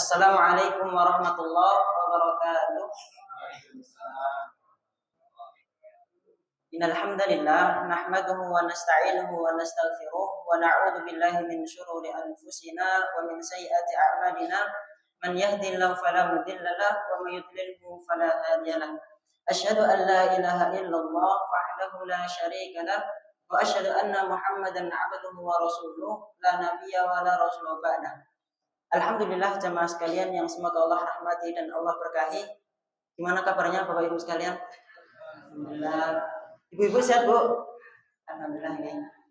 Assalamualaikum warahmatullahi wabarakatuh. Innal hamdalillah nahmaduhu wa nasta'inuhu wa nastaghfiruh wa na'udzu billahi min shururi anfusina wa min sayyiati a'malina. Man yahdihillahu fala mudilla lahu wa may yudlilhu fala hadiya lahu. Asyhadu an la ilaha illallah wahdahu la syarika lahu wa asyhadu anna Muhammadan 'abduhu wa rasuluh la nabiyya wa la rasula ba'dah. Alhamdulillah jamaah sekalian yang semoga Allah rahmati dan Allah berkahi. Gimana kabarnya Bapak Ibu sekalian? Alhamdulillah. Ibu-ibu sehat, Bu? Alhamdulillah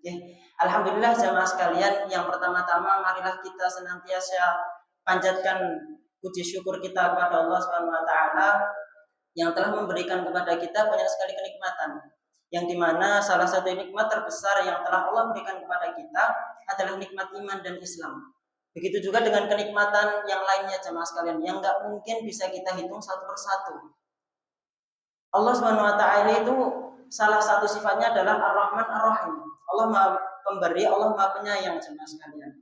ya. Alhamdulillah jamaah sekalian, yang pertama-tama marilah kita senantiasa panjatkan puji syukur kita kepada Allah Subhanahu wa taala yang telah memberikan kepada kita banyak sekali kenikmatan. Yang dimana salah satu nikmat terbesar yang telah Allah berikan kepada kita adalah nikmat iman dan Islam. Begitu juga dengan kenikmatan yang lainnya jemaah sekalian yang nggak mungkin bisa kita hitung satu persatu. Allah Subhanahu wa taala itu salah satu sifatnya adalah Ar-Rahman Ar-Rahim. Allah Maha Pemberi, Allah Maha Penyayang jemaah sekalian.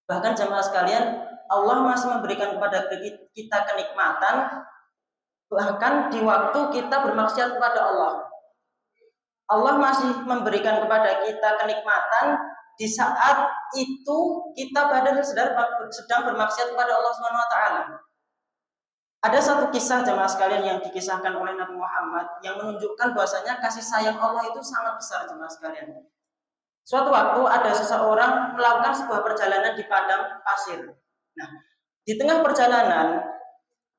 Bahkan jemaah sekalian, Allah masih memberikan kepada kita kenikmatan bahkan di waktu kita bermaksiat kepada Allah. Allah masih memberikan kepada kita kenikmatan di saat itu kita sedang bermaksiat kepada Allah Subhanahu wa taala. Ada satu kisah jemaah sekalian yang dikisahkan oleh Nabi Muhammad yang menunjukkan bahwasanya kasih sayang Allah itu sangat besar jemaah sekalian. Suatu waktu ada seseorang melakukan sebuah perjalanan di padang pasir. Nah, di tengah perjalanan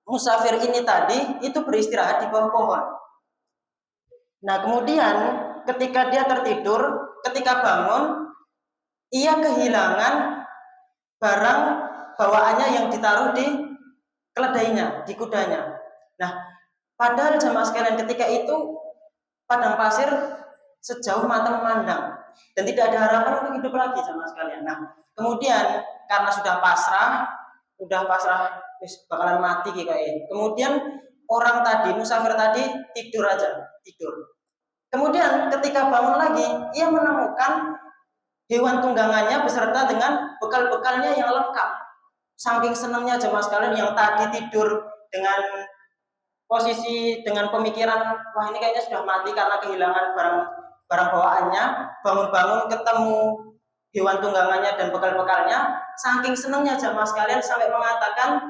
musafir ini tadi itu beristirahat di bawah pohon. Nah, kemudian ketika dia tertidur, ketika bangun ia kehilangan barang bawaannya yang ditaruh di keledainya, di kudanya. Nah, padahal jemaah sekalian ketika itu padang pasir sejauh mata memandang dan tidak ada harapan untuk hidup lagi jemaah sekalian. Nah, kemudian karena sudah pasrah bakalan mati kayak. Kemudian orang tadi, musafir tadi tidur. Kemudian ketika bangun lagi, ia menemukan hewan tunggangannya beserta dengan bekal-bekalnya yang lengkap. Saking senangnya jemaah sekalian yang tadi tidur dengan posisi dengan pemikiran wah ini kayaknya sudah mati karena kehilangan barang bawaannya, bangun-bangun ketemu hewan tunggangannya dan bekal-bekalnya, saking senangnya jemaah sekalian sampai mengatakan,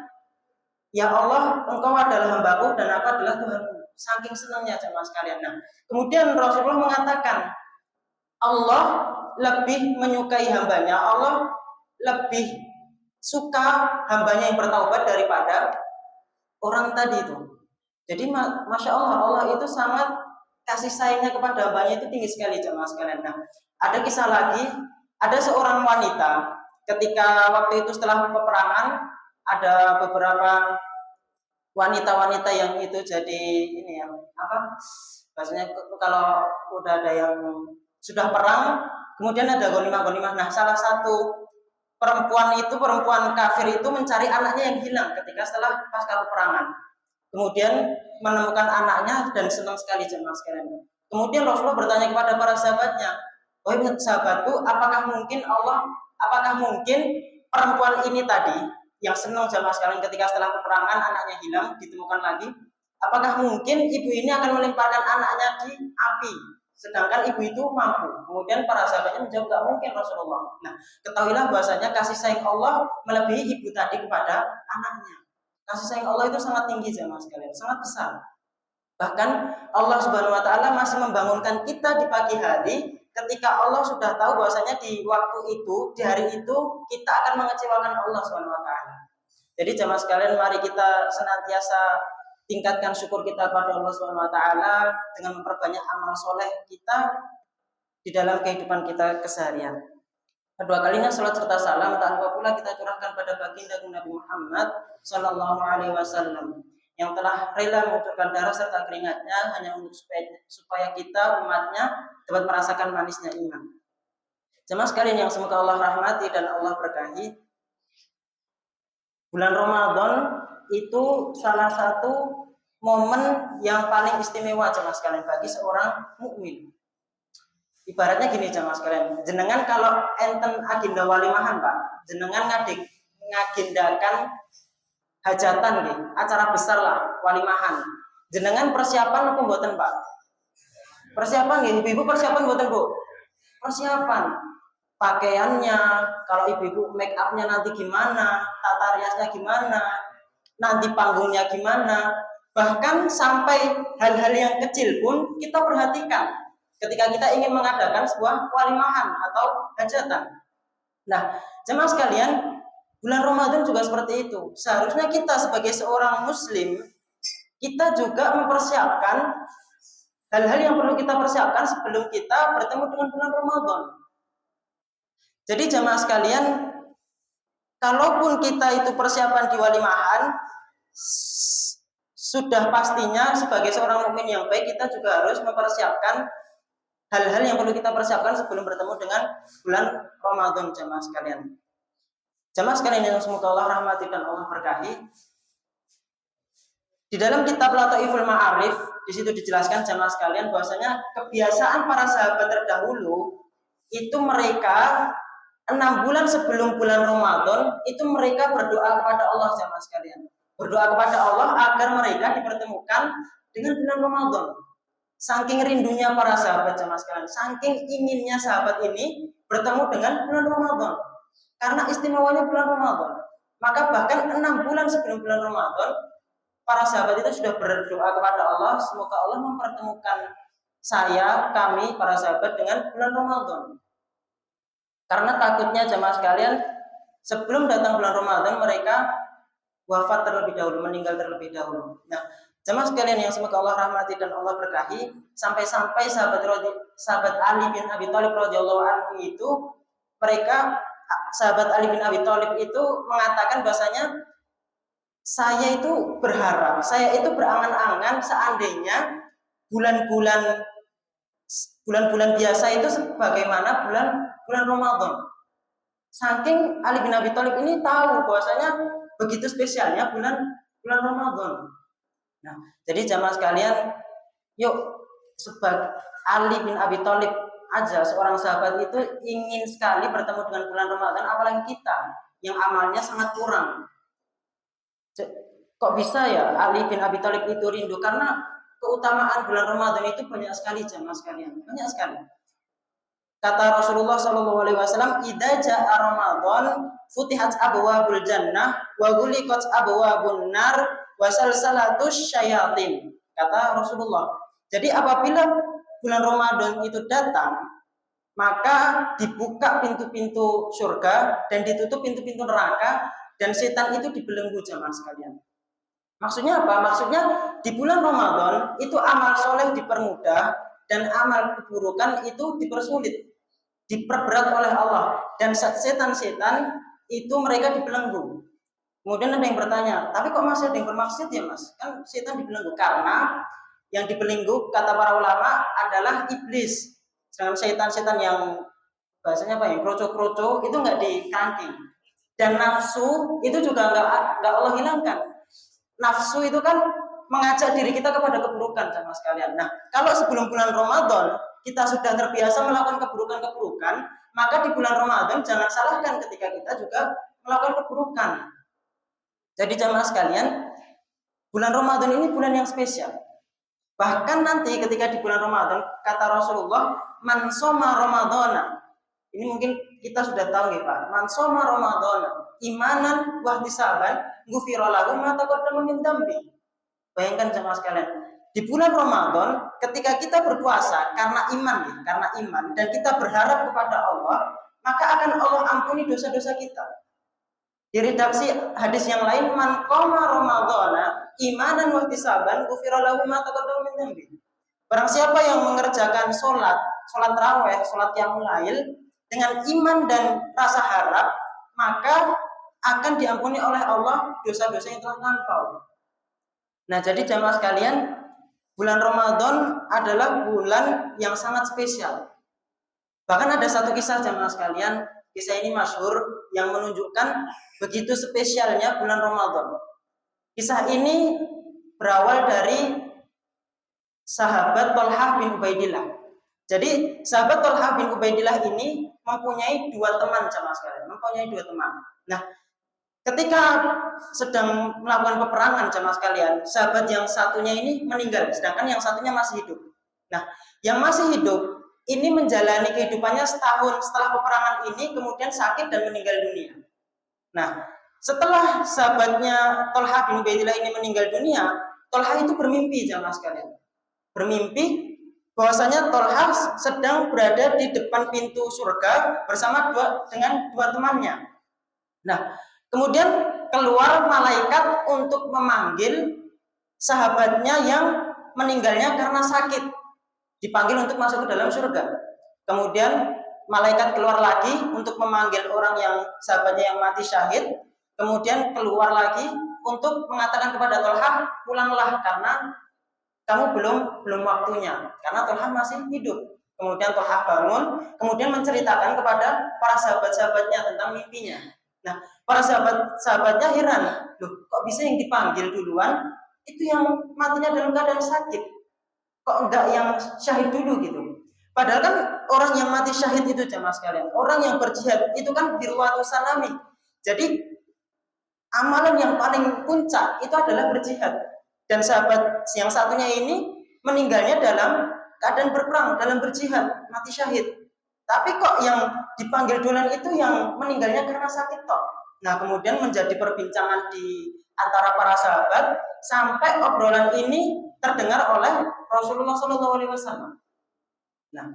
ya Allah, Engkau adalah hambaku dan aku adalah Tuhanku. Saking senangnya jemaah sekalian. Nah, kemudian Rasulullah mengatakan, Allah lebih menyukai hambanya, Allah lebih suka hambanya yang bertaubat daripada orang tadi itu. Jadi Masya Allah, Allah itu sangat kasih sayangnya kepada hambanya itu tinggi sekali jemaah sekalian. Nah, ada kisah lagi, ada seorang wanita ketika waktu itu setelah peperangan, ada beberapa wanita-wanita yang itu jadi ini ya, bahasanya kalau udah ada yang sudah perang, kemudian ada ghanimah. Nah, salah satu perempuan kafir itu mencari anaknya yang hilang ketika setelah pasca peperangan. Kemudian menemukan anaknya dan senang sekali jemaah sekalian. Kemudian Rasulullah bertanya kepada para sahabatnya, "Wahai sahabatku, apakah mungkin perempuan ini tadi yang senang jemaah sekalian ketika setelah peperangan anaknya hilang ditemukan lagi, apakah mungkin ibu ini akan melemparkan anaknya di api sedangkan ibu itu mampu?" Kemudian para sahabatnya menjawab, "Tidak mungkin Rasulullah." Nah, ketahuilah bahwasanya kasih sayang Allah melebihi ibu tadi kepada anaknya. Kasih sayang Allah itu sangat tinggi jemaah sekalian, sangat besar. Bahkan Allah Subhanahu wa taala masih membangunkan kita di pagi hari ketika Allah sudah tahu bahwasanya di waktu itu, di hari itu kita akan mengecewakan Allah Subhanahu wa taala. Jadi jemaah sekalian, mari kita senantiasa tingkatkan syukur kita kepada Allah Subhanahu wa taala dengan memperbanyak amal soleh kita di dalam kehidupan kita keseharian. Kedua kalinya salat serta salam tak lupa pula kita curahkan pada baginda Nabi Muhammad sallallahu alaihi wasallam yang telah rela mengucurkan darah serta keringatnya hanya untuk supaya kita umatnya dapat merasakan manisnya iman. Jemaah sekalian yang semoga Allah rahmati dan Allah berkahi, bulan Ramadan itu salah satu momen yang paling istimewa jemaah sekalian bagi seorang mukmin. Ibaratnya gini jemaah sekalian, jenengan kalau enten agenda walimahan Pak, jenengan ngagendakan hajatan nggih, acara besar lah, walimahan. Jenengan persiapan apa mboten, Pak? Persiapan nggih, ibu-ibu persiapan mboten, Bu? Persiapan. Pakaiannya, kalau ibu-ibu make up-nya nanti gimana, tata riasnya gimana, nanti panggungnya gimana, bahkan sampai hal-hal yang kecil pun kita perhatikan ketika kita ingin mengadakan sebuah walimahan atau hajatan. Nah, jemaah sekalian, bulan Ramadan juga seperti itu. Seharusnya kita sebagai seorang muslim, kita juga mempersiapkan hal-hal yang perlu kita persiapkan sebelum kita bertemu dengan bulan Ramadan. Jadi jemaah sekalian, kalaupun kita itu persiapan di walimahan, sudah pastinya sebagai seorang mukmin yang baik kita juga harus mempersiapkan hal-hal yang perlu kita persiapkan sebelum bertemu dengan bulan Ramadan, jemaah sekalian. Jemaah sekalian yang semoga Allah rahmati dan Allah berkahi. Di dalam kitab Lataiful Ma'arif, di situ dijelaskan jemaah sekalian bahwasanya kebiasaan para sahabat terdahulu itu mereka 6 bulan sebelum bulan Ramadan itu mereka berdoa kepada Allah, jemaah sekalian. Berdoa kepada Allah agar mereka dipertemukan dengan bulan Ramadan. Saking rindunya para sahabat, jemaah sekalian, saking inginnya sahabat ini bertemu dengan bulan Ramadan. Karena istimewanya bulan Ramadan. Maka bahkan 6 bulan sebelum bulan Ramadan, para sahabat itu sudah berdoa kepada Allah, semoga Allah mempertemukan kami, para sahabat dengan bulan Ramadan. Karena takutnya jemaah sekalian, sebelum datang bulan Ramadan mereka wafat terlebih dahulu, meninggal terlebih dahulu. Nah, jemaah sekalian yang semoga Allah rahmati dan Allah berkahi, sampai-sampai sahabat Ali bin Abi Thalib radhiyallahu anhu itu, sahabat Ali bin Abi Thalib itu mengatakan bahasanya, saya itu berharap, saya itu berangan-angan seandainya bulan-bulan biasa itu sebagaimana bulan Ramadan. Saking Ali bin Abi Thalib ini tahu bahwasanya begitu spesialnya bulan Ramadan. Nah, jadi jamaah sekalian, yuk sebagai Ali bin Abi Thalib aja seorang sahabat itu ingin sekali bertemu dengan bulan Ramadan, apalagi kita yang amalnya sangat kurang. Kok bisa ya Ali bin Abi Thalib itu rindu? Karena keutamaan bulan Ramadan itu banyak sekali jamaah sekalian, banyak sekali. Kata Rasulullah SAW, "Idza jaa Ramadan, futihat abwabul jannah wa ghuliqat abwabun nar wa salsalatus syayatin." Kata Rasulullah. Jadi apabila bulan Ramadan itu datang, maka dibuka pintu-pintu surga dan ditutup pintu-pintu neraka dan setan itu dibelenggu, jamaah sekalian. Maksudnya apa? Maksudnya di bulan Ramadan itu amal soleh dipermudah dan amal keburukan itu dipersulit, diperberat oleh Allah, dan setan-setan itu mereka dibelenggu. Kemudian ada yang bertanya, tapi kok masih ada yang bermaksud ya mas? Kan setan dibelenggu. Karena yang dibelenggu kata para ulama adalah iblis. Sedangkan setan-setan yang bahasanya apa ya, kroco-kroco itu nggak dikangking. Dan nafsu itu juga nggak Allah hilangkan. Nafsu itu kan mengajak diri kita kepada keburukan, sama sekalian. Nah, kalau sebelum bulan Ramadan kita sudah terbiasa melakukan keburukan-keburukan, maka di bulan Ramadan jangan salahkan ketika kita juga melakukan keburukan. Jadi jamaah sekalian, bulan Ramadan ini bulan yang spesial. Bahkan nanti ketika di bulan Ramadan, kata Rasulullah, "Man shoma Ramadhana." Ini mungkin kita sudah tahu ya Pak. "Man shoma Ramadhana imanan wa ihtisaban, ghufira lahu ma taqaddama min dzambi." Bayangkan jemaah sekalian, di bulan Ramadan ketika kita berpuasa karena iman dan kita berharap kepada Allah, maka akan Allah ampuni dosa-dosa kita. Di redaksi hadis yang lain, "Man qama Ramadhana imanan wa ihtisaban, ghufira lahu ma taqaddama min dzambi." Barang siapa yang mengerjakan sholat tarawih, sholat qiyamul lail dengan iman dan rasa harap, maka akan diampuni oleh Allah dosa-dosa yang telah lampau. Nah, jadi jamaah sekalian, bulan Ramadan adalah bulan yang sangat spesial. Bahkan ada satu kisah jamaah sekalian, kisah ini masyhur yang menunjukkan begitu spesialnya bulan Ramadan. Kisah ini berawal dari sahabat Thalhah bin Ubaidillah. Jadi sahabat Thalhah bin Ubaidillah ini mempunyai 2 teman jamaah sekalian, mempunyai 2 teman. Nah, Ketika sedang melakukan peperangan jamaah sekalian, sahabat yang satunya ini meninggal, sedangkan yang satunya masih hidup. Nah, yang masih hidup ini menjalani kehidupannya setahun setelah peperangan ini, kemudian sakit dan meninggal dunia. Nah, setelah sahabatnya Tolha bin Ubaidillah ini meninggal dunia, Tolha itu bermimpi jamaah sekalian. Bermimpi bahwasanya Tolha sedang berada di depan pintu surga bersama dengan dua temannya. Nah, kemudian keluar malaikat untuk memanggil sahabatnya yang meninggalnya karena sakit, dipanggil untuk masuk ke dalam surga. Kemudian malaikat keluar lagi untuk memanggil orang yang sahabatnya yang mati syahid. Kemudian keluar lagi untuk mengatakan kepada Tolha, pulanglah karena kamu belum waktunya, karena Tolha masih hidup. Kemudian Tolha bangun, kemudian menceritakan kepada para sahabat-sahabatnya tentang mimpinya. Nah, para sahabatnya heran, loh kok bisa yang dipanggil duluan itu yang matinya dalam keadaan sakit, kok enggak yang syahid dulu gitu. Padahal kan orang yang mati syahid itu jamaah sekalian, orang yang berjihad itu kan dirwatu sanami. Jadi amalan yang paling puncak itu adalah berjihad. Dan sahabat yang satunya ini meninggalnya dalam keadaan berperang, dalam berjihad, mati syahid. Tapi kok yang dipanggil duluan itu yang meninggalnya karena sakit toh. Nah, kemudian menjadi perbincangan di antara para sahabat sampai obrolan ini terdengar oleh Rasulullah SAW. Nah,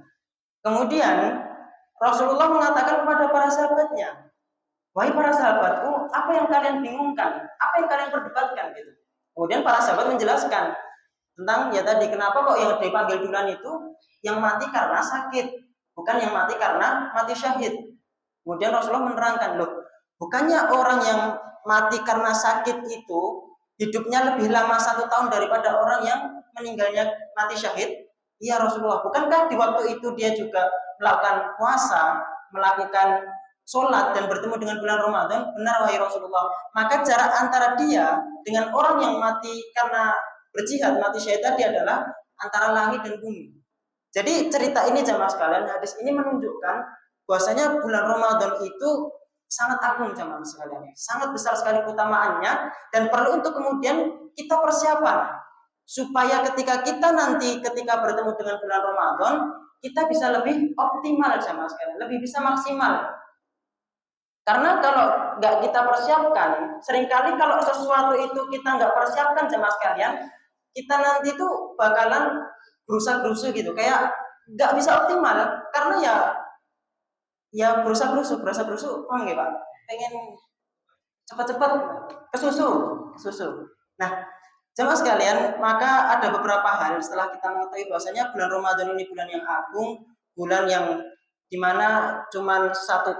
kemudian Rasulullah mengatakan kepada para sahabatnya, wahai para sahabatku, apa yang kalian bingungkan? Apa yang kalian perdebatkan gitu? Kemudian para sahabat menjelaskan tentang ya tadi kenapa kok yang dipanggil duluan itu yang mati karena sakit, bukan yang mati karena mati syahid. Kemudian Rasulullah menerangkan, loh, bukannya orang yang mati karena sakit itu hidupnya lebih lama 1 tahun daripada orang yang meninggalnya mati syahid? Iya Rasulullah, bukankah di waktu itu dia juga melakukan puasa, melakukan sholat dan bertemu dengan bulan Ramadan? Benar wahai Rasulullah. Maka jarak antara dia dengan orang yang mati karena berjihad, mati syahid tadi adalah antara langit dan bumi. Jadi cerita ini jamaah sekalian, hadis ini menunjukkan bahwasanya bulan Ramadan itu sangat agung jamaah sekalian, sangat besar sekali keutamaannya dan perlu untuk kemudian kita persiapan supaya ketika kita nanti ketika bertemu dengan bulan Ramadan kita bisa lebih optimal jamaah sekalian, lebih bisa maksimal. Karena kalau nggak kita persiapkan, seringkali kalau sesuatu itu kita nggak persiapkan jamaah sekalian, kita nanti tuh bakalan berusaha-berusuh gitu, kayak nggak bisa optimal karena ya berusaha-berusuh, paham nggak Pak? Pengen cepat-cepat kesusu. Nah, jemaah sekalian, maka ada beberapa hal setelah kita mengetahui bahwasanya bulan Ramadan ini bulan yang agung, bulan yang dimana cuma 1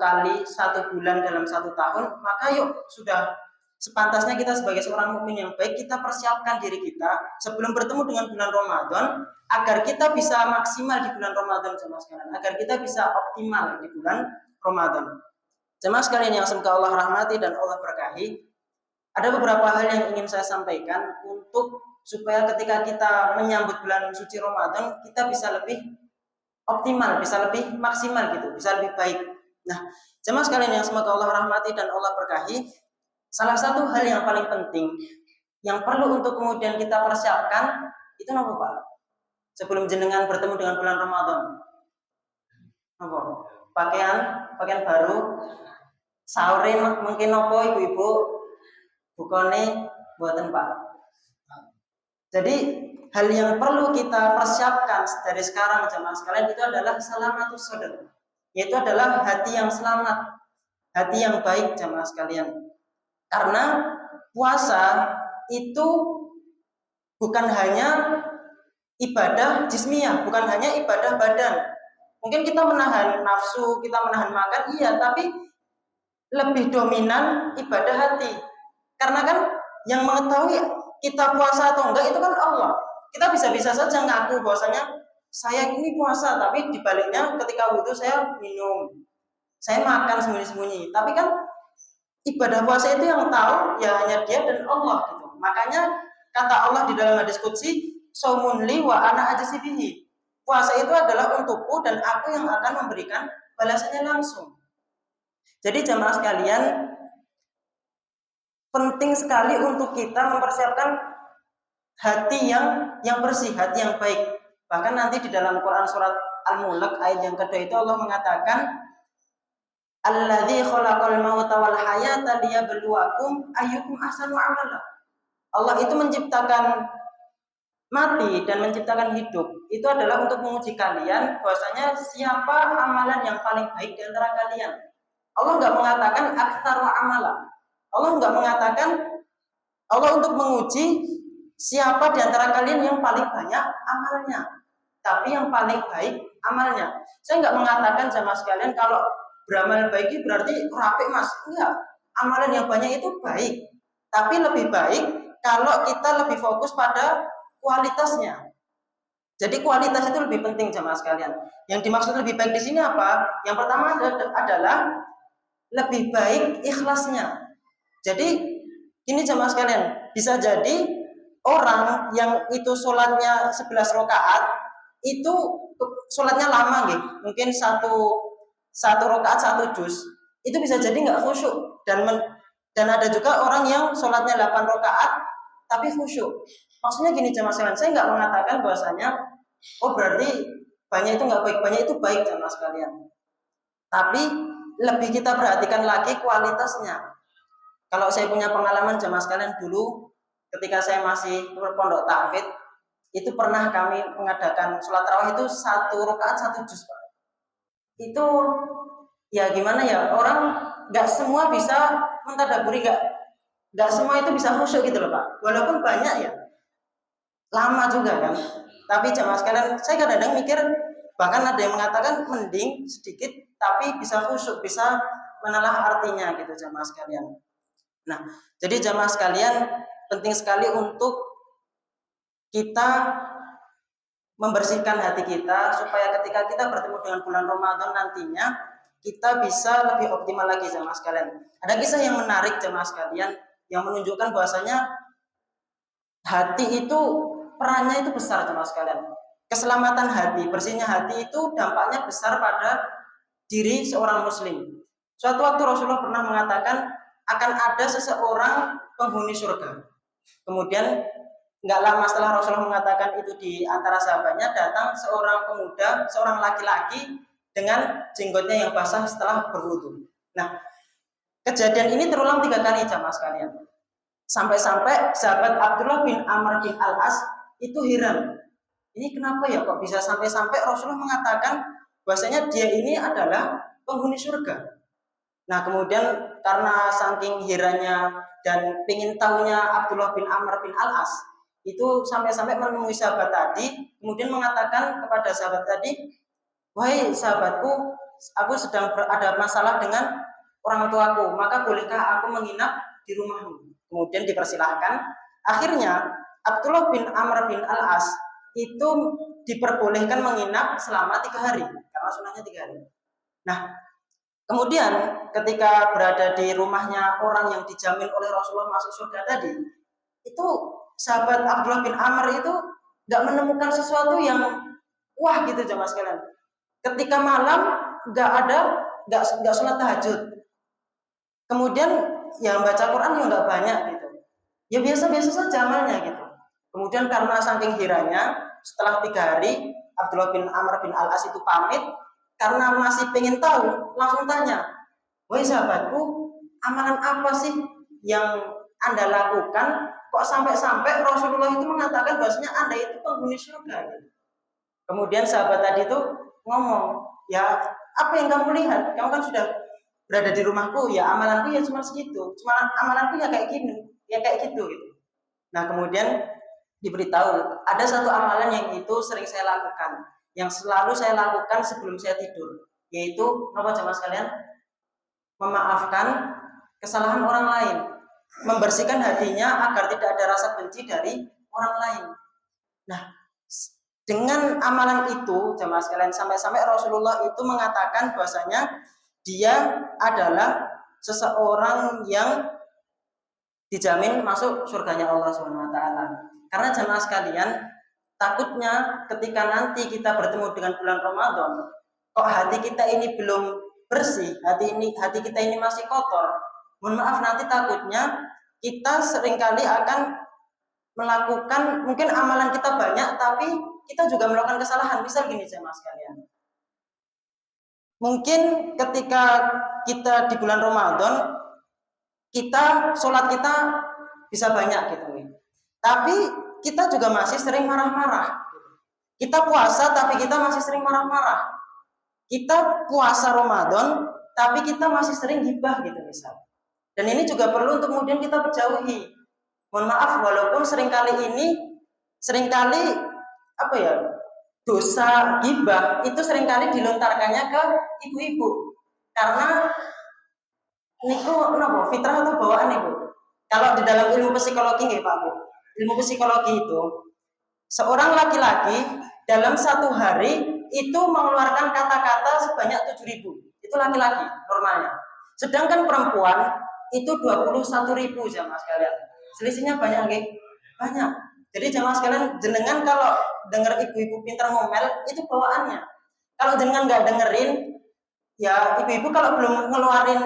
bulan dalam 1 tahun, maka yuk sudah sepantasnya kita sebagai seorang mukmin yang baik kita persiapkan diri kita sebelum bertemu dengan bulan Ramadan agar kita bisa maksimal di bulan Ramadan jemaah sekalian, agar kita bisa optimal di bulan Ramadan. Jemaah sekalian yang semoga Allah rahmati dan Allah berkahi, ada beberapa hal yang ingin saya sampaikan untuk supaya ketika kita menyambut bulan suci Ramadan kita bisa lebih optimal, bisa lebih maksimal gitu, bisa lebih baik. Nah, jemaah sekalian yang semoga Allah rahmati dan Allah berkahi, salah satu hal yang paling penting yang perlu untuk kemudian kita persiapkan itu apa Pak? Sebelum jenengan bertemu dengan bulan Ramadan. Apa? Pakaian baru. Sahur mungkin apa ibu-ibu? Bukane buatan Pak. Jadi hal yang perlu kita persiapkan dari sekarang jemaah sekalian itu adalah salamatus sadr, yaitu adalah hati yang selamat, hati yang baik jemaah sekalian. Karena puasa itu bukan hanya ibadah jismiyah, bukan hanya ibadah badan. Mungkin kita menahan nafsu, kita menahan makan, iya, tapi lebih dominan ibadah hati. Karena kan yang mengetahui kita puasa atau enggak itu kan Allah. Kita bisa-bisa saja ngaku bahwasanya saya ini puasa, tapi dibaliknya ketika wudhu saya minum, saya makan sembunyi-sembunyi. Tapi kan ibadah puasa itu yang tahu ya hanya Dia dan Allah gitu. Makanya kata Allah di dalam hadis qudsi, "Shaumun li wa ana ajzi bihi." Puasa itu adalah untukku dan aku yang akan memberikan balasannya langsung. Jadi jamaah sekalian, penting sekali untuk kita mempersiapkan hati yang bersih, hati yang baik. Bahkan nanti di dalam Quran surat Al-Mulk ayat yang kedua itu Allah mengatakan Alladzi khalaqal mauta wal hayata liyabluwakum ayyukum ahsanu amala. Allah itu menciptakan mati dan menciptakan hidup itu adalah untuk menguji kalian bahwasanya siapa amalan yang paling baik di antara kalian. Allah nggak mengatakan aktsaru amala. Allah nggak mengatakan Allah untuk menguji siapa di antara kalian yang paling banyak amalnya, tapi yang paling baik amalnya. Saya nggak mengatakan sama sekalian kalau beramal baik itu berarti rapi mas. Enggak. Amalan yang banyak itu baik, tapi lebih baik kalau kita lebih fokus pada kualitasnya. Jadi kualitas itu lebih penting jamaah sekalian. Yang dimaksud lebih baik di sini apa? Yang pertama adalah lebih baik ikhlasnya. Jadi ini jamaah sekalian, bisa jadi orang yang itu sholatnya 11 rakaat itu sholatnya lama gitu. Mungkin satu rakaat 1 juz. Itu bisa jadi nggak khusyuk dan ada juga orang yang sholatnya 8 rakaat tapi khusyuk. Maksudnya gini jamaah sekalian, saya nggak mengatakan bahwasanya oh berarti banyak itu nggak baik, banyak itu baik jamaah sekalian. Tapi lebih kita perhatikan lagi kualitasnya. Kalau saya punya pengalaman jamaah sekalian dulu ketika saya masih pondok tahfidz itu pernah kami mengadakan sholat tarawih itu 1 rakaat 1 juz Pak. Itu ya gimana ya, orang nggak semua bisa mentadaburi, nggak semua itu bisa khusyuk gitu loh Pak. Walaupun banyak ya lama juga kan, tapi jamaah sekalian saya kadang-kadang mikir bahkan ada yang mengatakan mending sedikit tapi bisa khusyuk, bisa menelah artinya gitu jamaah sekalian. Nah jadi jamaah sekalian penting sekali untuk kita membersihkan hati kita supaya ketika kita bertemu dengan bulan Ramadan nantinya kita bisa lebih optimal lagi jamaah sekalian. Ada kisah yang menarik jamaah sekalian yang menunjukkan bahwasanya hati itu perannya itu besar jamaah sekalian. Keselamatan hati, bersihnya hati itu dampaknya besar pada diri seorang muslim. Suatu waktu Rasulullah pernah mengatakan akan ada seseorang penghuni surga. Kemudian nggak lama setelah Rasulullah mengatakan itu di antara sahabatnya datang seorang pemuda, seorang laki-laki dengan jenggotnya yang basah setelah berwudu. Nah, kejadian ini terulang 3 kali jamaah sekalian. Sampai-sampai sahabat Abdullah bin Amr bin Al-As itu heran. Ini kenapa ya kok bisa sampai-sampai Rasulullah mengatakan bahwasanya dia ini adalah penghuni surga. Nah kemudian karena saking herannya dan ingin tahunya Abdullah bin Amr bin Al-As itu sampai-sampai menemui sahabat tadi, kemudian mengatakan kepada sahabat tadi, wahai sahabatku, aku sedang ada masalah dengan orang tuaku, maka bolehkah aku menginap di rumahmu? Kemudian dipersilahkan. Akhirnya Abdullah bin Amr bin Al-As itu diperbolehkan menginap selama 3 hari karena sunahnya 3 hari. Nah kemudian ketika berada di rumahnya orang yang dijamin oleh Rasulullah masuk surga tadi, itu sahabat Abdullah bin Amr itu nggak menemukan sesuatu yang wah gitu jamaah sekalian. Ketika malam nggak sholat tahajud. Kemudian yang baca Quran juga nggak banyak gitu. Ya biasa-biasa saja amalnya gitu. Kemudian karena saking hiranya setelah 3 hari Abdullah bin Amr bin Al-As itu pamit karena masih pengen tahu, langsung tanya, wahai sahabatku, amalan apa sih yang Anda lakukan kok sampai-sampai Rasulullah itu mengatakan bahwasanya Anda itu penghuni surga? Kemudian sahabat tadi itu ngomong, ya apa yang kamu lihat? Kamu kan sudah berada di rumahku, ya amalanku ya cuma segitu, cuma amalanku ya kayak gini, ya kayak gitu gitu. Nah kemudian diberitahu ada satu amalan yang itu sering saya lakukan, yang selalu saya lakukan sebelum saya tidur, yaitu apa jamaah sekalian? Memaafkan kesalahan orang lain, membersihkan hatinya agar tidak ada rasa benci dari orang lain. Nah, dengan amalan itu jamaah sekalian sampai-sampai Rasulullah itu mengatakan bahwasanya dia adalah seseorang yang dijamin masuk surganya Allah Subhanahu wa taala. Karena jamaah sekalian, takutnya ketika nanti kita bertemu dengan bulan Ramadan, kok hati kita ini belum bersih, hati kita ini masih kotor. Mohon maaf nanti takutnya kita seringkali akan melakukan, mungkin amalan kita banyak tapi kita juga melakukan kesalahan. Misal gini jemaah sekalian, mungkin ketika kita di bulan Ramadan, kita sholat kita bisa banyak gitu nih, tapi kita juga masih sering marah-marah. Kita puasa tapi kita masih sering marah-marah. Kita puasa Ramadan tapi kita masih sering gibah gitu misal. Dan ini juga perlu untuk kemudian kita berjauhi. Mohon maaf, walaupun seringkali apa ya, dosa gibah itu seringkali dilontarkannya ke ibu-ibu, karena niku napa fitrah atau bawaan niku. Kalau di dalam ilmu psikologi nggih Pak Bu, ilmu psikologi itu seorang laki-laki dalam satu hari itu mengeluarkan kata-kata sebanyak 7.000. Itu laki-laki normalnya. Sedangkan perempuan itu 21.000 jamaah sekalian. Selisihnya banyak nggih? Banyak. Jadi jamaah sekalian, jenengan kalau dengar ibu-ibu pintar ngomel itu bawaannya. Kalau jenengan nggak dengerin, ya ibu-ibu kalau belum ngeluarin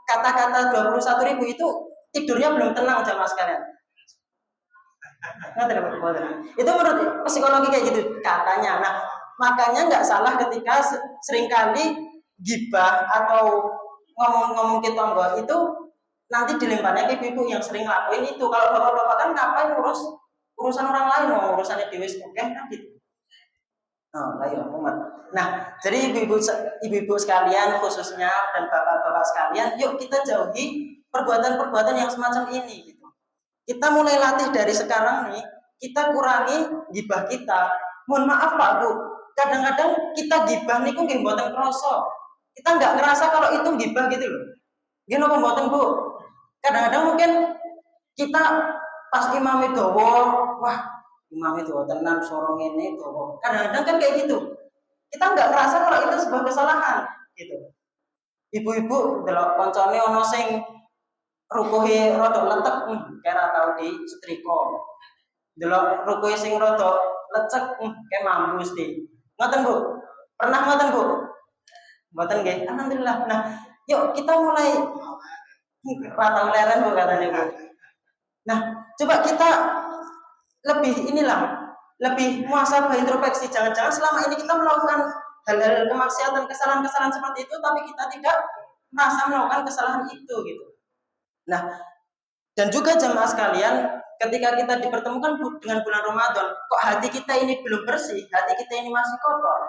kata-kata 21.000 itu tidurnya belum tenang jamaah sekalian. Itu menurut psikologi kayak gitu katanya. Nah, makanya nggak salah ketika seringkali gibah atau ngomong-ngomong ke tonggo itu nanti dilemparnya ke ibu yang sering ngelakuin itu. Kalau bapak-bapak kan ngapain urusan orang lain, mau urusannya dewi kan gitu. Nah, ayo umat. Nah, jadi ibu-ibu sekalian khususnya dan bapak-bapak sekalian, yuk kita jauhi perbuatan-perbuatan yang semacam ini gitu. Kita mulai latih dari sekarang nih, kita kurangi gibah kita. Mohon maaf Pak Bu, kadang-kadang kita gibah niku nggih mboten krasa. Kita nggak ngerasa kalau itu gibah gitu loh. Nggih napa mboten Bu? Kadang-kadang mungkin kita pas imam itu wah imam itu tenan sorong ini dawa. Kadang-kadang kan kayak gitu. Kita nggak ngerasa kalau itu sebuah kesalahan gitu. Ibu-ibu delok koncone ono sing rukuhe rada letek, kira tau di setrika. Delok rukuhe sing rada lecek, kayak mampu mesti. Ngoten Bu? Pernah ngoten Bu? Mboten nggih. Alhamdulillah. Nah, yuk kita mulai rata leren Bu katanya Bu. Nah, coba kita lebih muhasabah introspeksi. Jangan-jangan selama ini kita melakukan hal-hal kemaksiatan, kesalahan-kesalahan seperti itu, tapi kita tidak merasa melakukan kesalahan itu gitu. Nah, dan juga jemaah sekalian, ketika kita dipertemukan dengan bulan Ramadan, kok hati kita ini belum bersih, hati kita ini masih kotor.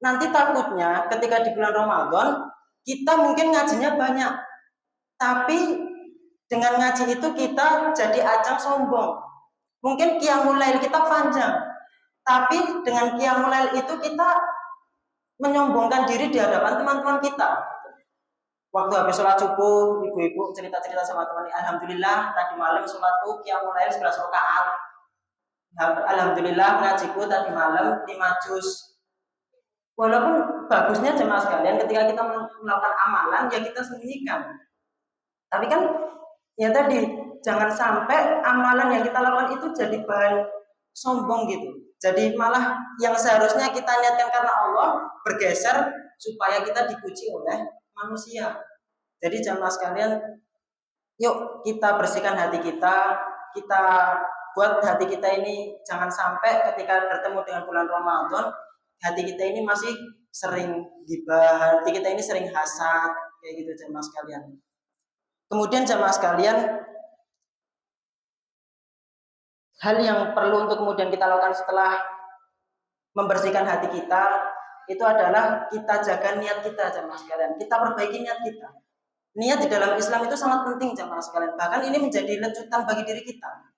Nanti takutnya ketika di bulan Ramadan, kita mungkin ngajinya banyak, tapi dengan ngaji itu kita jadi ajang sombong. Mungkin qiyamul lail kita panjang, tapi dengan qiyamul lail itu kita menyombongkan diri di hadapan teman-teman kita. Waktu habis sholat subuh, ibu-ibu cerita-cerita sama teman, alhamdulillah tadi malam sholatku qiyamul lail 11 rakaat. Alhamdulillah ngajiku tadi malam 5 juz. Walaupun bagusnya jemaah sekalian ketika kita melakukan amalan ya kita sembunyikan. Tapi kan ya tadi jangan sampai amalan yang kita lakukan itu jadi bahan sombong gitu. Jadi malah yang seharusnya kita niatkan karena Allah bergeser supaya kita dipuji oleh manusia. Jadi jamaah sekalian, yuk kita bersihkan hati kita, kita buat hati kita ini jangan sampai ketika bertemu dengan bulan Ramadan, hati kita ini masih sering gibah, hati kita ini sering hasad, kayak gitu jamaah sekalian. Kemudian jamaah sekalian, hal yang perlu untuk kemudian kita lakukan setelah membersihkan hati kita itu adalah kita jaga niat kita jamaah sekalian. Kita perbaiki niat kita. Niat di dalam Islam itu sangat penting jamaah sekalian. Bahkan ini menjadi lecutan bagi diri kita.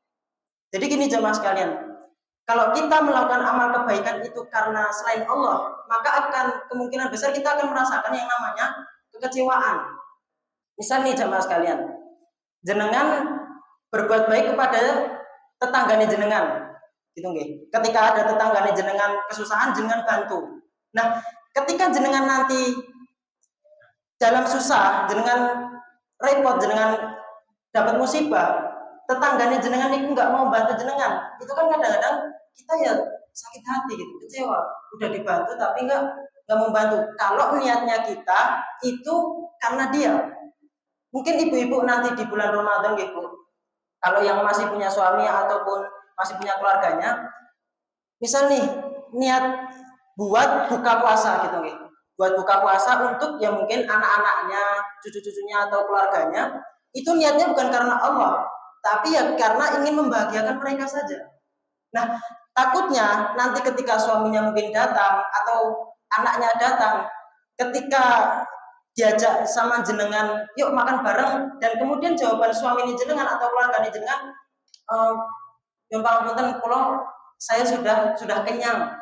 Jadi gini jamaah sekalian, kalau kita melakukan amal kebaikan itu karena selain Allah, maka akan kemungkinan besar kita akan merasakan yang namanya kekecewaan. Misal nih jamaah sekalian, jenengan berbuat baik kepada tetangganya jenengan, gitu nggih. Ketika ada tetangganya jenengan kesusahan, jenengan bantu. Nah, ketika jenengan nanti dalam susah, jenengan repot, jenengan dapat musibah, tetangganya jenengan itu nggak mau bantu jenengan, itu kan kadang-kadang kita ya sakit hati gitu, kecewa. Udah dibantu tapi nggak mau bantu. Kalau niatnya kita itu karena dia. Mungkin ibu-ibu nanti di bulan Ramadan gitu, Kalau yang masih punya suami ataupun masih punya keluarganya, misal nih niat buat buka puasa gitu nih, buat buka puasa untuk ya mungkin anak-anaknya, cucu-cucunya atau keluarganya, itu niatnya bukan karena Allah, tapi ya karena ingin membahagiakan mereka saja. Nah, takutnya nanti ketika suaminya mungkin datang atau anaknya datang, ketika diajak sama jenengan, yuk makan bareng, dan kemudian jawaban suami ini jenengan atau keluarga ini jenengan, yang pangapunten kalau saya sudah kenyang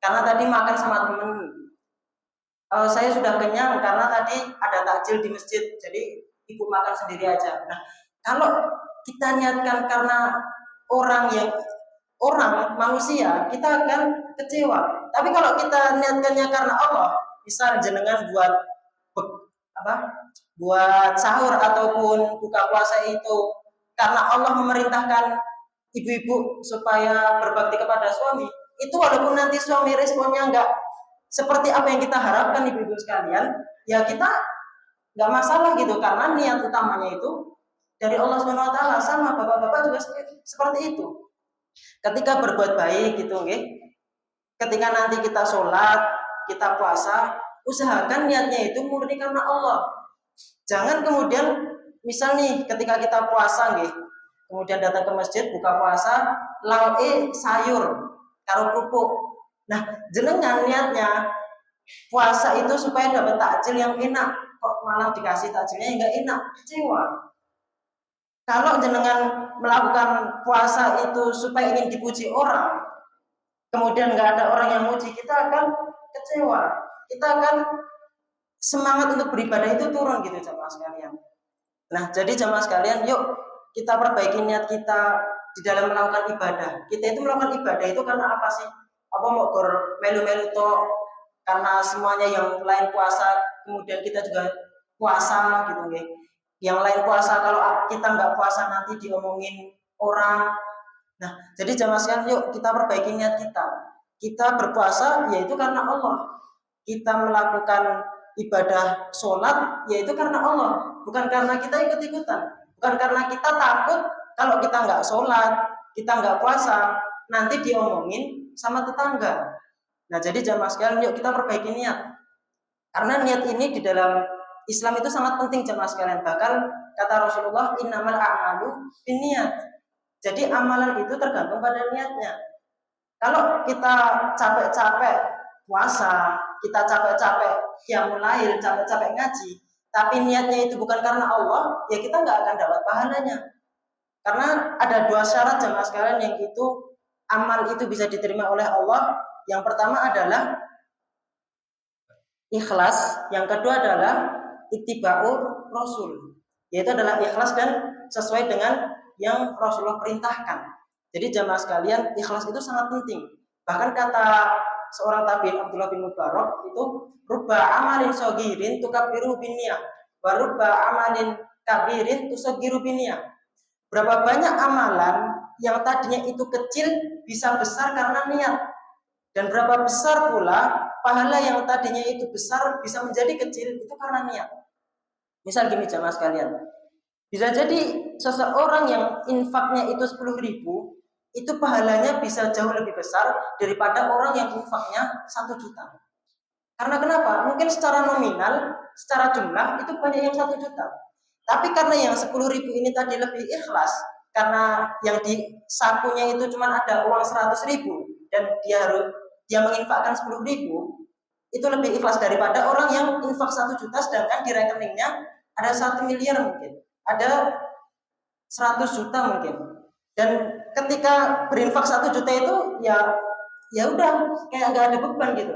karena tadi makan sama temen. Saya sudah kenyang karena tadi ada takjil di masjid, jadi ibu makan sendiri aja. Nah, kalau kita niatkan karena orang manusia, kita akan kecewa. Tapi kalau kita niatkannya karena Allah, misal jenengan apa? Buat sahur ataupun buka puasa itu karena Allah memerintahkan ibu-ibu supaya berbakti kepada suami, itu walaupun nanti suami responnya enggak seperti apa yang kita harapkan ibu-ibu sekalian, ya kita nggak masalah gitu karena niat utamanya itu dari Allah Subhanahu Wa Taala. Sama bapak-bapak juga seperti itu. Ketika berbuat baik gitu, ketika nanti kita sholat, kita puasa, usahakan niatnya itu murni karena Allah. Jangan kemudian misal nih ketika kita puasa, kemudian datang ke masjid buka puasa, lauk sayur karo kerupuk. Nah, jenengan niatnya puasa itu supaya dapat takjil yang enak, kok malah dikasih takjilnya yang enggak enak, kecewa. Kalau jenengan melakukan puasa itu supaya ingin dipuji orang, kemudian nggak ada orang yang muji, kita akan kecewa, kita akan semangat untuk beribadah itu turun gitu jamaah sekalian. Nah, jadi jamaah sekalian, yuk kita perbaiki niat kita di dalam melakukan ibadah. Kita itu melakukan ibadah itu karena apa sih? Apa mau melu-melu toh? Karena semuanya yang lain puasa, kemudian kita juga puasa gitu nih. Yang lain puasa, kalau kita nggak puasa nanti diomongin orang. Nah, jadi jamaah sekalian, yuk kita perbaiki niat kita. Kita berpuasa yaitu karena Allah. Kita melakukan ibadah sholat yaitu karena Allah, bukan karena kita ikut-ikutan, bukan karena kita takut kalau kita nggak sholat, kita nggak puasa nanti diomongin sama tetangga. Nah, jadi jamaah sekalian, yuk kita perbaiki niat. Karena niat ini di dalam Islam itu sangat penting jamaah sekalian. Bahkan kata Rasulullah, innamal a'malu binniyat. Jadi amalan itu tergantung pada niatnya. Kalau kita capek-capek puasa, kita capek-capek qiyamul lail, capek-capek ngaji, tapi niatnya itu bukan karena Allah, ya kita nggak akan dapat pahalanya. Karena ada dua syarat jamaah sekalian yang itu amal itu bisa diterima oleh Allah. Yang pertama adalah ikhlas, yang kedua adalah ittiba'ur rasul, yaitu adalah ikhlas dan sesuai dengan yang Rasulullah perintahkan. Jadi jamaah sekalian, ikhlas itu sangat penting. Bahkan kata seorang tabi'in Abdullah bin Mubarak itu, rubba amalin sogirin tukabbiru binniyah, wa rubba amalin kabirin tusagiru binniyah. Berapa banyak amalan yang tadinya itu kecil bisa besar karena niat, dan berapa besar pula pahala yang tadinya itu besar bisa menjadi kecil itu karena niat. Misal gini jamaah sekalian, bisa jadi seseorang yang infaknya itu 10.000, itu pahalanya bisa jauh lebih besar daripada orang yang infaknya 1 juta. Karena kenapa? Mungkin secara nominal, secara jumlah itu banyak yang 1 juta. Tapi karena yang 10.000 ini tadi lebih ikhlas, karena yang di sakunya itu cuma ada uang 100.000 dan dia menginfakkan 10.000, itu lebih ikhlas daripada orang yang infak 1 juta sedangkan di rekeningnya ada 1 miliar mungkin, ada 100 juta mungkin. Dan ketika berinfak 1 juta itu ya udah kayak nggak ada beban gitu.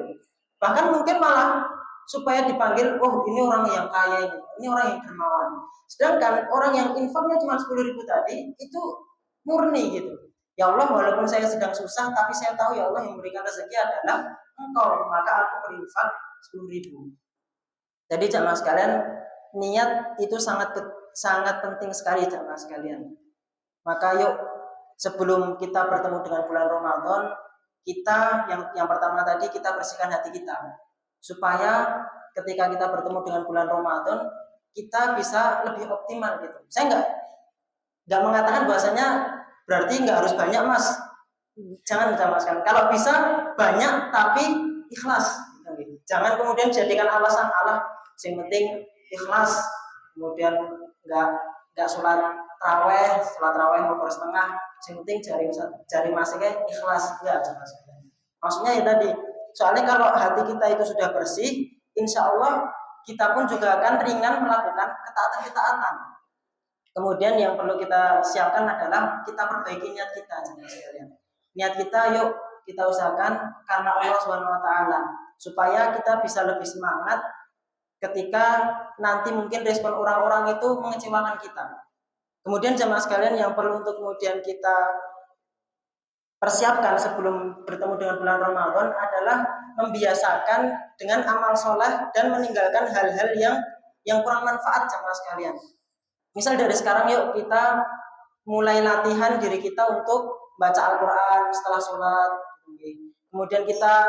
Bahkan mungkin malah supaya dipanggil, oh ini orang yang kaya, ini orang yang dermawan. Sedangkan orang yang infaknya cuma 10.000 tadi itu murni gitu. Ya Allah, walaupun saya sedang susah, tapi saya tahu ya Allah yang memberikan rezeki adalah Engkau, maka aku berinfak 10.000. Jadi jamaah sekalian, niat itu sangat penting sekali jamaah sekalian. Maka yuk sebelum kita bertemu dengan bulan Ramadan, kita yang pertama tadi kita bersihkan hati kita supaya ketika kita bertemu dengan bulan Ramadan kita bisa lebih optimal gitu. Saya nggak mengatakan bahwasanya berarti nggak harus banyak mas, jangan mencamaskan. Kalau bisa banyak tapi ikhlas. Jangan kemudian jadikan alasan Allah. Yang penting ikhlas. Kemudian nggak sholat raweh rukuk setengah. Yang penting jari masiknya ikhlas. Enggak, maksudnya ya tadi. Soalnya kalau hati kita itu sudah bersih, insya Allah kita pun juga akan ringan melakukan ketaatan-ketaatan. Kemudian yang perlu kita siapkan adalah kita perbaiki niat kita, sekalian. Niat kita yuk kita usahakan karena Allah Subhanahu wa taala supaya kita bisa lebih semangat ketika nanti mungkin respon orang-orang itu mengecewakan kita. Kemudian jemaah sekalian yang perlu untuk kemudian kita persiapkan sebelum bertemu dengan bulan Ramadan adalah membiasakan dengan amal soleh dan meninggalkan hal-hal yang kurang manfaat jemaah sekalian. Misal dari sekarang yuk kita mulai latihan diri kita untuk baca Al-Quran setelah sholat. Kemudian kita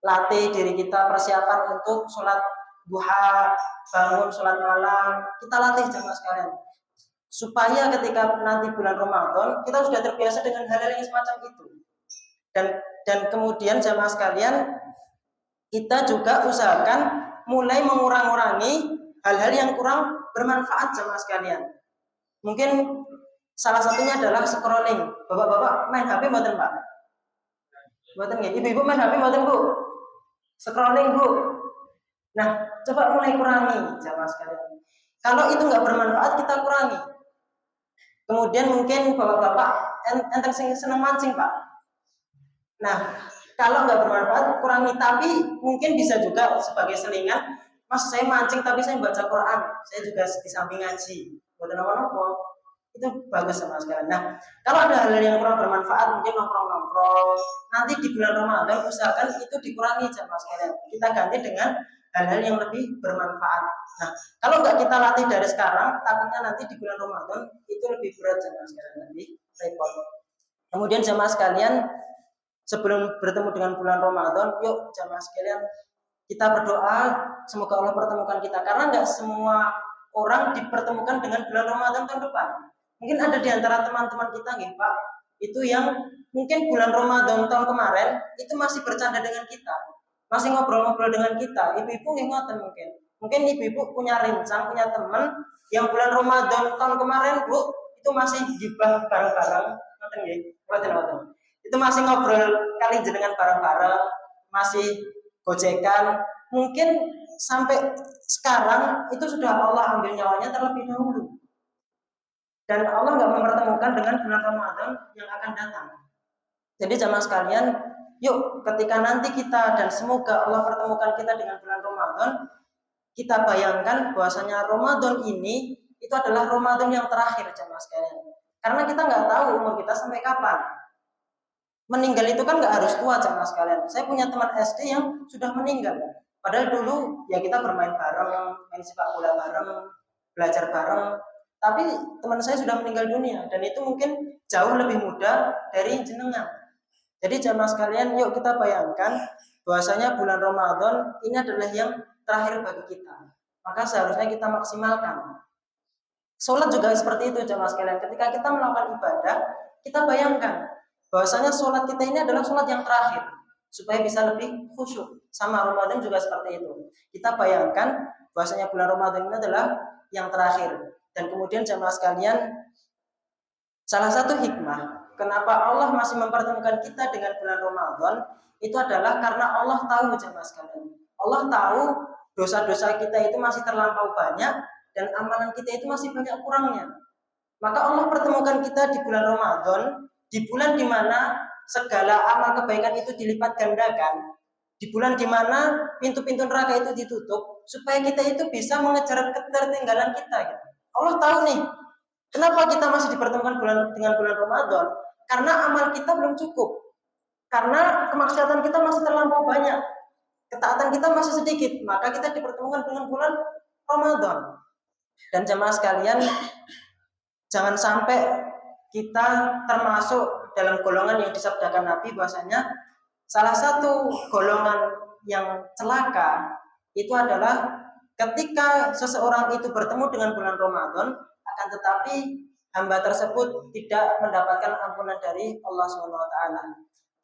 latih diri kita persiapan untuk sholat duha, bangun sholat malam. Kita latih jemaah sekalian supaya ketika nanti bulan Ramadan kita sudah terbiasa dengan hal-hal yang semacam itu. Dan kemudian jemaah sekalian kita juga usahakan mulai mengurangi hal-hal yang kurang bermanfaat jemaah sekalian. Mungkin salah satunya adalah scrolling. Bapak-bapak main HP mboten, Pak? Mboten nggih. Ibu-ibu main HP mboten, Bu? Scrolling, Bu. Nah, coba mulai kurangi jemaah sekalian. Kalau itu nggak bermanfaat kita kurangi. Kemudian mungkin bapak-bapak enteng seneng mancing, Pak. Nah, kalau nggak bermanfaat kurangi, tapi mungkin bisa juga sebagai selingan. Mas, saya mancing tapi saya baca Quran. Saya juga di samping ngaji. Buat apa-apa. Itu bagus sama sekali. Nah, kalau ada hal yang kurang bermanfaat, mungkin nongkrong-nongkrong. Nanti di bulan Ramadan usahakan itu dikurangi jemaah sekalian. Kita ganti dengan hal-hal yang lebih bermanfaat. Nah, kalau nggak kita latih dari sekarang, takutnya nanti di bulan Ramadan itu lebih berat jemaah sekalian, lebih repot. Kemudian jemaah sekalian, sebelum bertemu dengan bulan Ramadan, yuk jemaah sekalian kita berdoa semoga Allah pertemukan kita, karena nggak semua orang dipertemukan dengan bulan Ramadan tahun depan. Mungkin ada di antara teman-teman kita nih Pak, itu yang mungkin bulan Ramadan tahun kemarin itu masih bercanda dengan kita, masih ngobrol-ngobrol dengan kita. Ibu-ibu ngoten mungkin ibu-ibu punya rencang, punya teman yang bulan Ramadan tahun kemarin Bu itu masih gibah bareng-bareng, ngoten nggih, ngoten. Itu masih ngobrol kali jenengan bareng-bareng, masih gojekan, mungkin sampai sekarang itu sudah Allah ambil nyawanya terlebih dahulu. Dan Allah nggak mempertemukan dengan bulan Ramadan yang akan datang. Jadi jamaah sekalian, yuk ketika nanti kita dan semoga Allah pertemukan kita dengan bulan Ramadan, kita bayangkan bahwasanya Ramadan ini itu adalah Ramadan yang terakhir jamaah sekalian. Karena kita nggak tahu umur kita sampai kapan. Meninggal itu kan nggak harus tua jamaah sekalian. Saya punya teman SD yang sudah meninggal. Padahal dulu ya kita bermain bareng, main sepak bola bareng, belajar bareng. Tapi teman saya sudah meninggal dunia dan itu mungkin jauh lebih muda dari jenengan. Jadi jamaah sekalian, yuk kita bayangkan bahwasanya bulan Ramadan ini adalah yang terakhir bagi kita. Maka seharusnya kita maksimalkan. Sholat juga seperti itu jamaah sekalian. Ketika kita melakukan ibadah, kita bayangkan bahwasanya sholat kita ini adalah sholat yang terakhir supaya bisa lebih khusyuk. Sama Ramadan juga seperti itu. Kita bayangkan bahwasanya bulan Ramadan ini adalah yang terakhir. Dan kemudian jamaah sekalian, salah satu hikmah kenapa Allah masih mempertemukan kita dengan bulan Ramadan itu adalah karena Allah tahu jamaah sekalian. Allah tahu dosa-dosa kita itu masih terlampau banyak dan amalan kita itu masih banyak kurangnya. Maka Allah pertemukan kita di bulan Ramadan, di bulan dimana segala amal kebaikan itu dilipat gandakan, di bulan dimana pintu-pintu neraka itu ditutup, supaya kita itu bisa mengejar ketertinggalan kita. Gitu. Allah tahu nih, kenapa kita masih dipertemukan dengan bulan Ramadan? Karena amal kita belum cukup, karena kemaksiatan kita masih terlampau banyak, ketaatan kita masih sedikit, maka kita dipertemukan dengan bulan Ramadan. Dan jemaah sekalian, jangan sampai kita termasuk dalam golongan yang disabdakan Nabi bahwasanya salah satu golongan yang celaka itu adalah ketika seseorang itu bertemu dengan bulan Ramadan, akan tetapi hamba tersebut tidak mendapatkan ampunan dari Allah Subhanahu wa taala.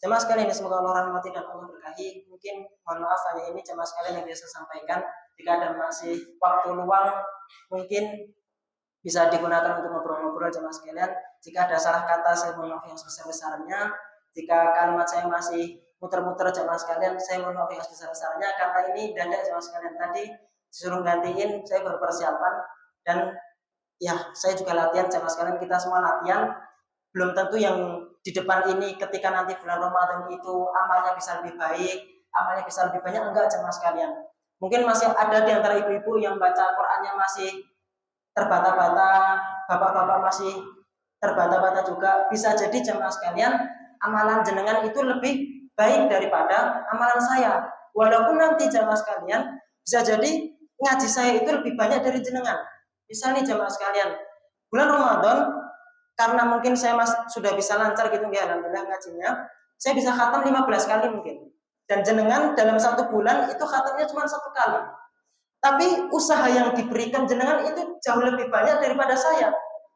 Jemaah sekalian yang semoga Allah rahmati dan Allah berkahi. Mungkin mohon maaf hanya ini jemaah sekalian yang bisa saya sampaikan. Jika ada masih waktu luang, mungkin bisa digunakan untuk ngobrol-ngobrol jemaah sekalian. Jika ada salah kata, saya mohon maaf yang sebesar-besarnya. Jika kalimat saya masih muter-muter jemaah sekalian, saya mohon maaf yang sebesar-besarnya. Karena ini dadak jemaah sekalian, tadi disuruh gantiin, saya baru persiapan. Dan ya, saya juga latihan jemaah sekalian, kita semua latihan. Belum tentu yang di depan ini ketika nanti bulan Ramadan itu amalnya bisa lebih baik, amalnya bisa lebih banyak, enggak jemaah sekalian. Mungkin masih ada di antara ibu-ibu yang baca Qur'annya masih terbata-bata, bapak-bapak masih terbata-bata juga. Bisa jadi jemaah sekalian, amalan jenengan itu lebih baik daripada amalan saya. Walaupun nanti jemaah sekalian, bisa jadi ngaji saya itu lebih banyak dari jenengan. Bisa nih jemaah sekalian, bulan Ramadan karena mungkin saya sudah bisa lancar gitu ya, alhamdulillah ngajinya, saya bisa khatam 15 kali mungkin. Dan jenengan dalam 1 bulan itu khatamnya cuma 1 kali. Tapi usaha yang diberikan jenengan itu jauh lebih banyak daripada saya.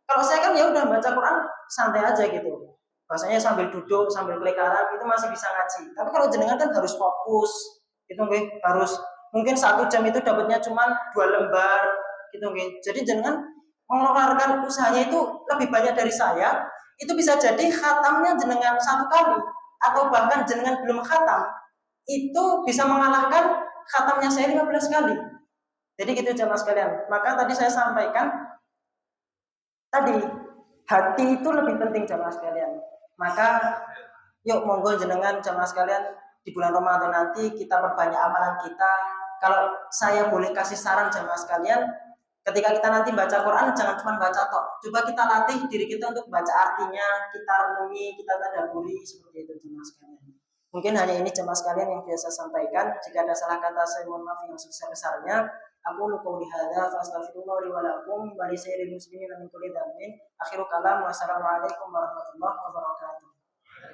Kalau saya kan ya udah baca Quran santai aja gitu. Bahasanya sambil duduk, sambil kelekaran itu masih bisa ngaji. Tapi kalau jenengan kan harus fokus. Itu harus mungkin 1 jam itu dapatnya cuma 2 lembar gitu nggih. Jadi jenengan mengeluarkan usahanya itu lebih banyak dari saya. Itu bisa jadi khatamnya jenengan 1 kali atau bahkan jenengan belum khatam itu bisa mengalahkan khatamnya saya 15 kali. Jadi gitu jemaah sekalian. Maka tadi saya sampaikan tadi hati itu lebih penting jemaah sekalian. Maka yuk monggo jenengan jemaah sekalian di bulan Ramadan nanti kita perbanyak amalan kita. Kalau saya boleh kasih saran jemaah sekalian, ketika kita nanti baca Quran jangan cuma baca tok. Coba kita latih diri kita untuk baca artinya, kita renungi, kita tadabburi seperti itu jemaah sekalian. Mungkin hanya ini jemaah sekalian yang biasa sampaikan. Jika ada salah kata saya mohon maaf yang sebesar-besarnya. Aku lupa lihada, fastaghfirullah li wa lakum wa li sairil muslimin min kulli dhanbin. Akhiru kalam, wassalamualaikum warahmatullahi wabarakatuh.